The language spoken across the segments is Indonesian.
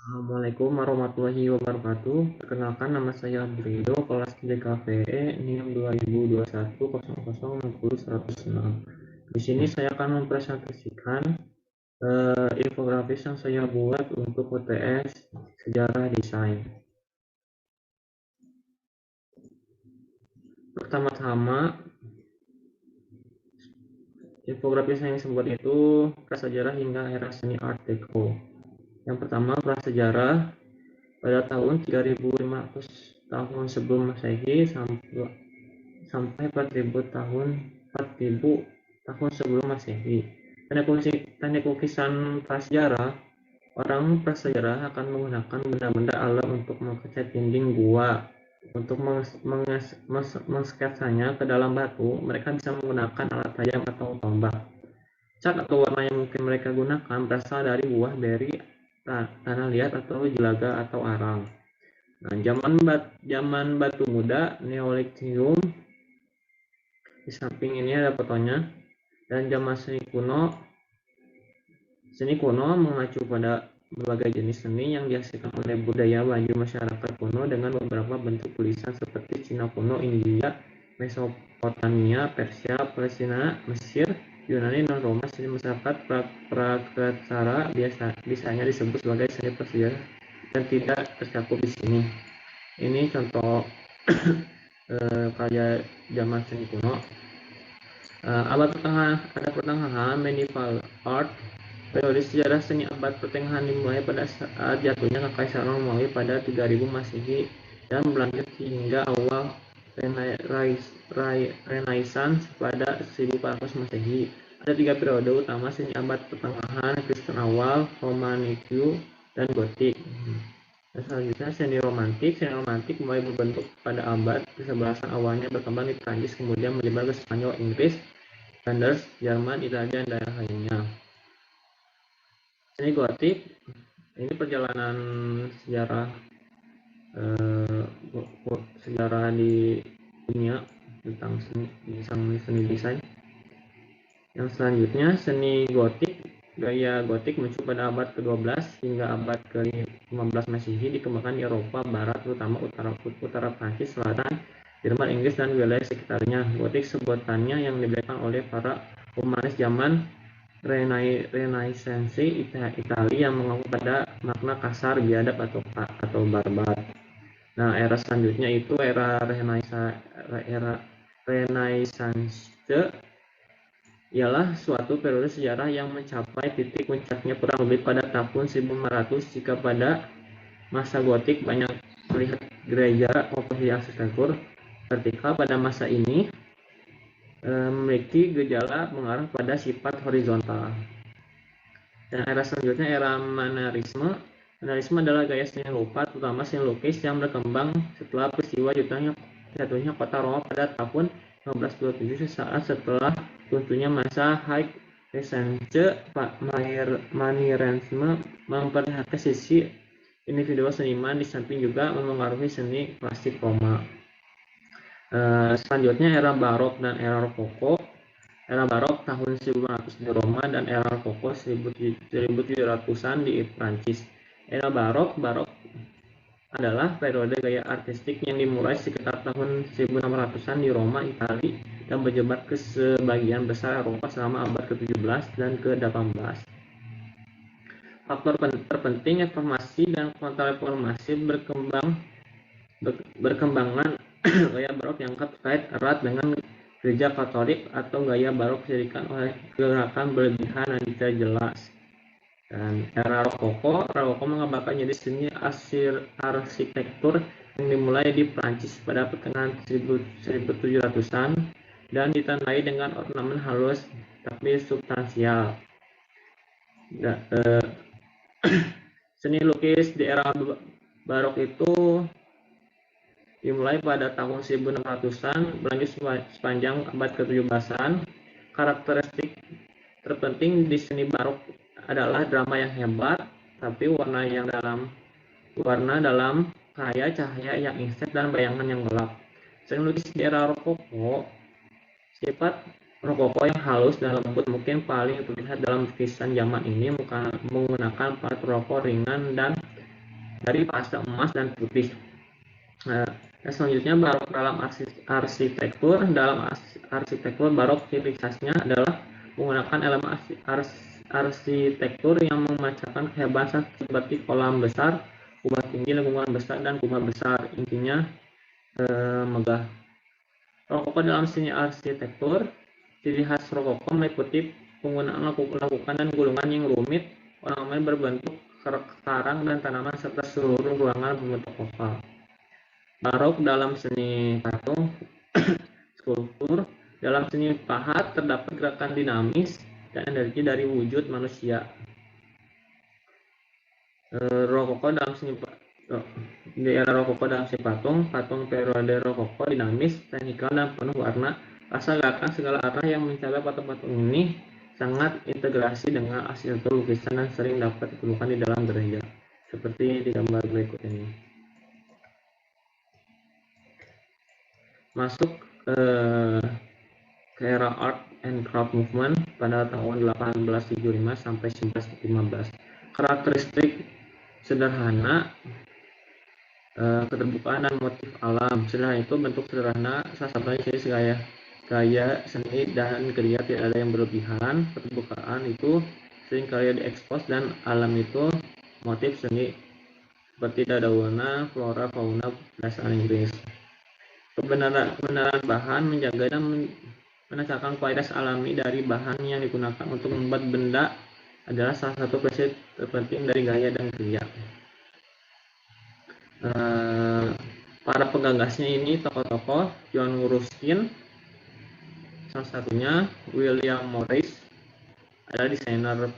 Assalamualaikum warahmatullahi wabarakatuh. Perkenalkan, nama saya Abdul, kelas 3 KPE NIM 2021 0060 106. Di sini saya akan mempresentasikan infografis yang saya buat untuk UTS Sejarah Desain. Pertama-tama, infografis yang saya buat itu prasejarah hingga era seni Art Deco. Yang pertama, prasejarah pada tahun 3500 tahun sebelum Masehi sampai 4000 tahun sebelum Masehi. Teknik lukisan prasejarah, orang prasejarah akan menggunakan benda-benda alam untuk mengecat dinding gua. Untuk mensketsanya ke dalam batu, mereka bisa menggunakan alat tajam atau tombak. Cat atau warna yang mungkin mereka gunakan berasal dari buah beri, tanah liat atau jelaga atau arang. Nah, zaman batu muda, Neolitikum, di samping ini ada fotonya. Dan zaman seni kuno mengacu pada berbagai jenis seni yang dihasilkan oleh budaya maju masyarakat kuno dengan beberapa bentuk tulisan seperti Cina kuno, India, Mesopotamia, Persia, Palestina, Mesir, Yunani, dan Roma. Seni masyarakat Prakersara biasanya disebut sebagai seni prasejarah dan tidak tercakup di sini. Ini contoh karya zaman seni kuno. Abad pertengahan medieval art. Periode sejarah seni abad pertengahan dimulai pada saat jatuhnya Kekaisaran Romawi pada 3000 Masehi dan berlanjut hingga awal Renaissance pada 1400 Masehi. Ada 3 periode utama seni abad pertengahan: Kristen awal, Romanik, dan Gotik. Dan selanjutnya seni romantik. Seni romantik mulai berbentuk pada abad ke-11. Awalnya berkembang di Prancis, kemudian menyebar ke Spanyol, Inggris, Flanders, Jerman, Italia, dan daerah lainnya. Seni gotik, ini perjalanan sejarah di dunia tentang seni desain. Yang selanjutnya seni gotik. Gaya gotik muncul pada abad ke-12 hingga abad ke-15 Masehi, dikembangkan di Eropa Barat, terutama utara Prancis, selatan Jerman, Inggris, dan wilayah sekitarnya. Gotik sebutannya yang diberikan oleh para humanis zaman Renaissance Italia yang mengaku pada makna kasar, biadab, atau barbar. Nah, era selanjutnya itu era Renaissance ialah suatu periode sejarah yang mencapai titik puncaknya kurang lebih pada tahun 1500. Jika pada masa gotik banyak melihat gereja komposisi arsitektur vertikal, pada masa ini memiliki gejala mengarah pada sifat horizontal. Dan era selanjutnya era Mannerisme. Mannerisme adalah gaya seni rupa, terutama seni lukis, yang berkembang setelah peristiwa jatuhnya kota Roma pada tahun 1527, sesaat setelah runtuhnya masa High Renaissance. Mannerisme memperlihatkan sisi individual seniman di samping juga memengaruhi seni klasik Roma. Selanjutnya era Barok dan era Rokoko. Era Barok tahun 1500 di Roma dan era Rokoko 1700-an di Prancis. Era Barok adalah periode gaya artistik yang dimulai sekitar tahun 1600-an di Roma, Italia, dan berjebat ke sebagian besar Eropa selama abad ke-17 dan ke-18. Faktor terpenting reformasi dan kontrareformasi berkembangan gaya barok yang terkait erat dengan gereja Katolik atau gaya barok didirikan oleh gerakan berlebihan dan tidak jelas. Dan era Rokoko menggambarkan jenis seni arsitektur yang dimulai di Prancis pada pertengahan 1700-an dan ditandai dengan ornamen halus tapi substansial. Seni lukis di era barok itu dimulai pada tahun 1600-an, berlanjut sepanjang abad ke-17-an. Karakteristik terpenting di seni barok adalah drama yang hebat, tapi warna dalam cahaya yang instan dan bayangan yang gelap. Seni lukis di era Rokoko, sifat Rokoko yang halus dan lembut mungkin paling terlihat dalam lukisan zaman ini, menggunakan palet rokok ringan dan dari pasta emas dan putih. Selanjutnya barok dalam arsitektur. Dalam arsitektur barok ciri khasnya adalah menggunakan elemen arsitektur yang memancarkan kehebatan seperti kolam besar, kubah tinggi, lengkungan besar, dan kubah besar. Intinya megah. Rokoko dalam seni arsitektur. Ciri khas rokoko meliputi penggunaan lakukan dan gulungan yang rumit, ornamen berbentuk karang dan tanaman, serta seluruh ruangan berbentuk oval. Barok dalam seni patung. Skulptur. Dalam seni pahat terdapat gerakan dinamis dan energi dari wujud manusia. Rokoko dalam seni di era rokoko dalam seni patung periode rokoko dinamis, teknikal, dan penuh warna. Rasa gerakan segala arah yang mencapai patung-patung ini sangat integrasi dengan arsitektur lukisan dan sering dapat ditemukan di dalam gereja, seperti di gambar berikut ini. Masuk ke era Art and Craft Movement pada tahun 1875 sampai 1915. Karakteristik sederhana, keterbukaan dan motif alam. Sederhana itu bentuk sederhana, salah satunya jadi gaya seni dan kerja tidak ada yang berlebihan. Keterbukaan itu sering karya diekspos, dan alam itu motif seni seperti dadaunan, flora, fauna, bahasa Inggris. Kebenaran bahan menjaga dan menekankan kualitas alami dari bahan yang digunakan untuk membuat benda adalah salah satu prinsip terpenting dari gaya dan kerja. Para penggagasnya ini tokoh-tokoh: John Ruskin, salah satunya William Morris, adalah desainer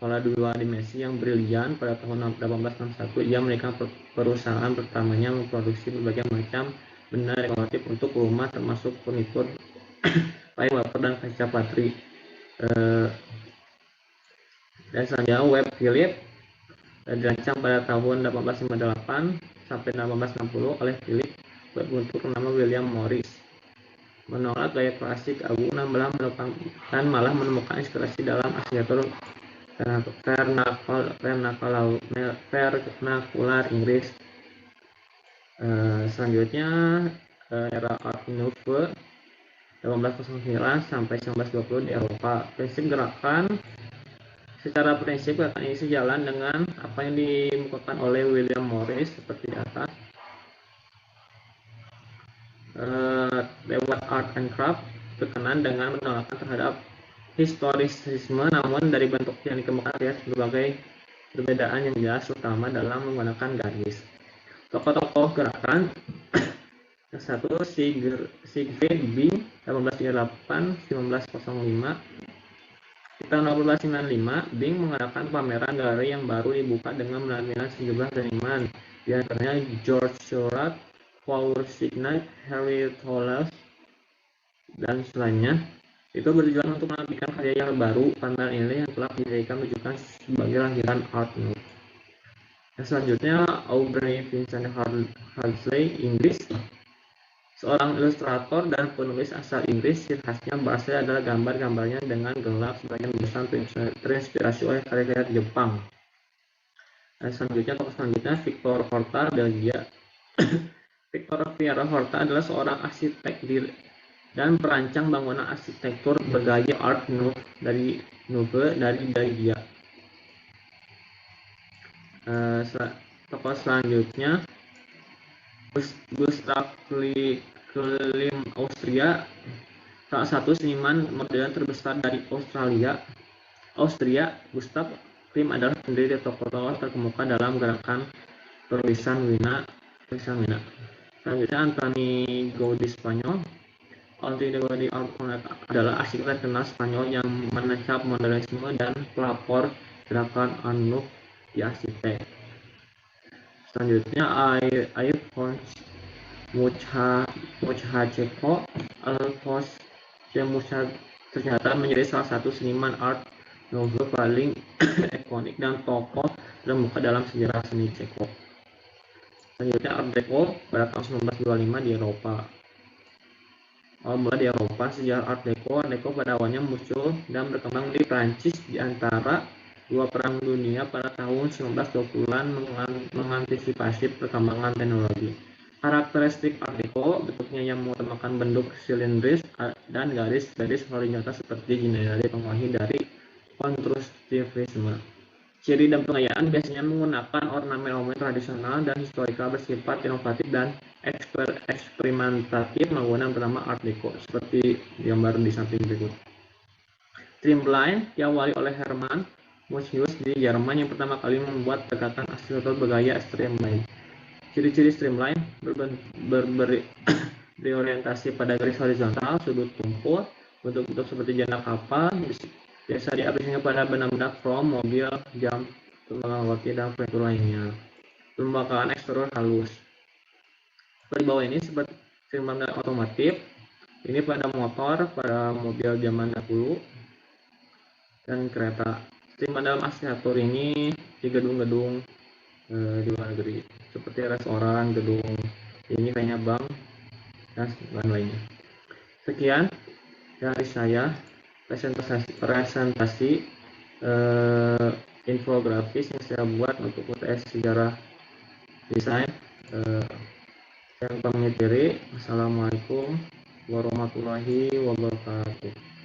pola dua dimensi yang brilian. Pada tahun 1861 ia mendirikan perusahaan pertamanya memproduksi berbagai macam benda dekoratif untuk rumah, termasuk furnitur, kain wafer, dan kaca patri. Dan selanjutnya Webb Phillips dirancang pada tahun 1858 sampai 1860 oleh Philip Webb untuk nama William Morris. Menolak gaya klasik agung dan malah menemukan inspirasi dalam arsitektur vernakular Inggris. Selanjutnya era Art Nouveau 1809 sampai 1920 di Eropa. Secara prinsip gerakan ini sejalan dengan apa yang dikemukakan oleh William Morris seperti di atas. Lewat art and craft berkenan dengan penolakan terhadap historisisme, namun dari bentuk yang dikemukakan terlihat berbagai perbedaan yang jelas, terutama dalam menggunakan garis. Tokoh-tokoh gerakan yang satu Siegfried Bing 1838-1905. Di tahun 1895, Bing mengadakan pameran galeri yang baru dibuka dengan menampilkan sejumlah seniman, di antaranya George Seurat, Paul Signac, Harry Tolles, dan selainnya. Itu bertujuan untuk menampilkan karya yang baru. Pameran ini yang telah dijadikan rujukan sebagai lahiran Art Nouveau. Selanjutnya Aubrey Vincent Hadley, Inggris. Seorang ilustrator dan penulis asal Inggris. Ciri khasnya bahasa adalah gambar-gambarnya dengan gelap, sebagian besar terinspirasi oleh karya-karya Jepang. Dan tokoh selanjutnya Victor Horta, Belgia. Victor Pierre Horta adalah seorang arsitek dan perancang bangunan arsitektur bergaya Art Nouveau dari Belgia. Tokoh selanjutnya Gustav Klimt, Austria, salah satu seniman modern terbesar dari Austria. Gustav Klimt adalah pendiri tokoh-tokoh terkemuka dalam gerakan penulisan Wina. Selanjutnya Antoni Gaudí, Spanyol. Antoni Gaudí adalah arsitek terkenal Spanyol yang menancap modernisme dan pelopor gerakan Art Nouveau di arsitek. Selanjutnya Alphonse Muchacheko. Alphonse Muchacheko ternyata menjadi salah satu seniman Art Nouveau paling ikonik dan tokoh terkemuka dalam sejarah seni Ceko. Selanjutnya Art Deco pada tahun 1925 di Eropa. Mulai di Eropa, sejarah Art Deco pada awalnya muncul dan berkembang di Prancis di antara Dua perang dunia pada tahun 1920-an mengantisipasi perkembangan teknologi. Karakteristik Art Deco bentuknya yang mengutamakan bentuk silindris dan garis-garis horizontal seperti jendela penguasai dari konstruktivisme. Ciri dan pengayaan biasanya menggunakan ornamen-ornamen tradisional dan historikal bersifat inovatif dan eksperimentatif menggunakan bernama Art Deco seperti gambar di samping berikut. Streamline diawali oleh Hermann Moebius di Jerman yang pertama kali membuat pegakan akselerator bergaya streamline. Ciri-ciri streamline berorientasi pada garis horizontal, sudut tumpul, bentuk-bentuk seperti jendela kapal, biasa diaplikasikan pada benda-benda krom, mobil, jam, lembaga roti, dan furnitur lainnya. Pembakaran eksterior halus. Seperti bawah ini seperti streamline otomotif. Ini pada motor, pada mobil zaman dahulu, dan kereta. Streamline dalam akselerator ini di gedung-gedung di luar negeri seperti restoran, gedung ini kayaknya bank dan lain-lainnya. Sekian dari saya presentasi infografis yang saya buat untuk UTS sejarah desain. Yang pamit diri, assalamualaikum warahmatullahi wabarakatuh.